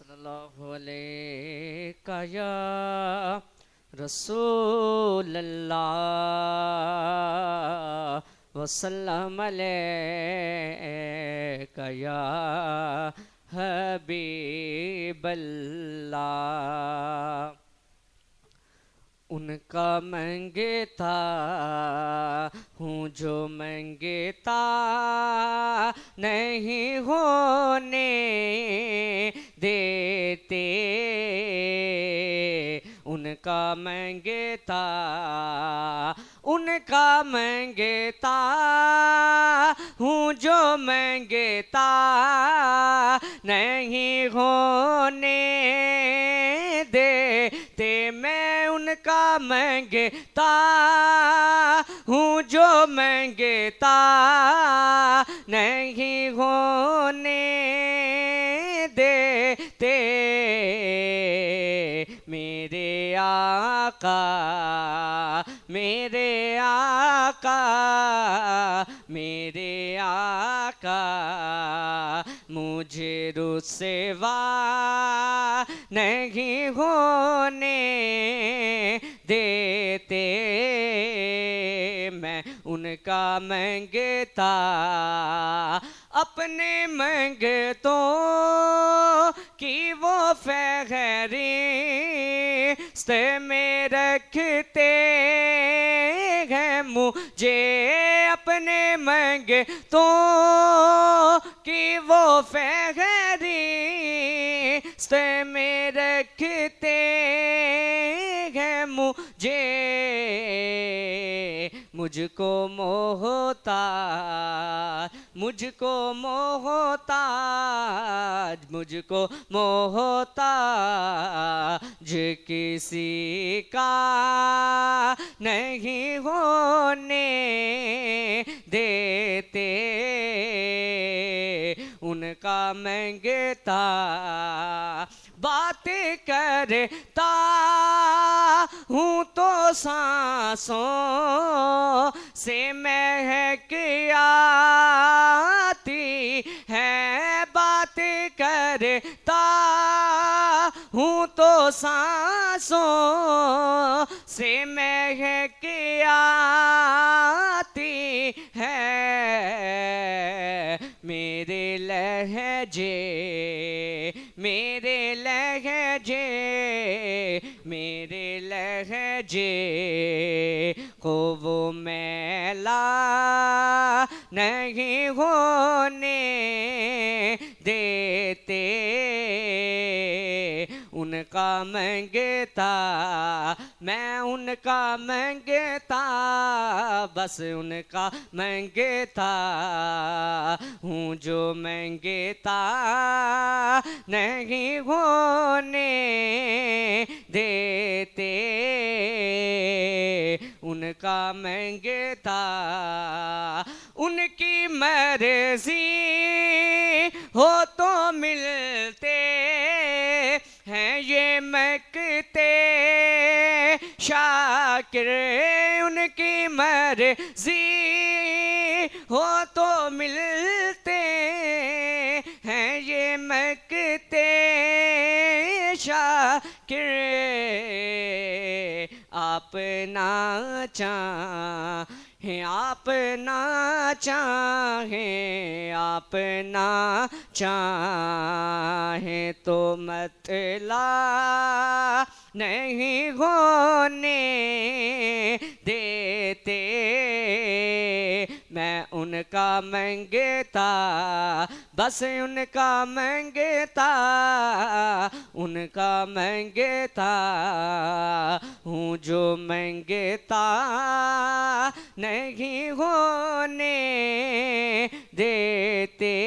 सल्लल्लाहु अलैका या रसूल अल्लाह वसल्लम अलैका या हबीब अल्लाह। उनका मंगता हूँ जो मंगता नहीं होने देते। उनका मंगता हूँ जो मंगता नहीं होने देते। मैं उनका मंगता हूँ जो मंगता नहीं होने देते। मेरे आका मुझे रुसवा नहीं होने देते। मैं उनका मंगता अपने मंगतों की वो फहरिस्त में रखते हैं मुझे। अपने मंगतों की वो फहरिस्त में रखते हैं मुझे। मुझको मोहताज किसी का नहीं होने देते। उनका मंगता बातें करता हूँ तो सांसों से महक आती है। बातें करता हूँ तो सांसों से महक आती है। मेरे लहजे को वो मैला नहीं होने देते। उनका मंगता मैं उनका मंगता बस उनका मंगता हूँ जो मंगता नहीं होने देते। उनका मंगता उनकी मर्जी हो तो मिलते हैं ये मकते शाकिर। उनकी मर्जी हो तो मिलते हैं ये मकते शाकिर। आप ना चाहें तो मतला नहीं होने देते। मैं उनका मंगता बस उनका मंगता हूँ जो मंगता नहीं होने देते।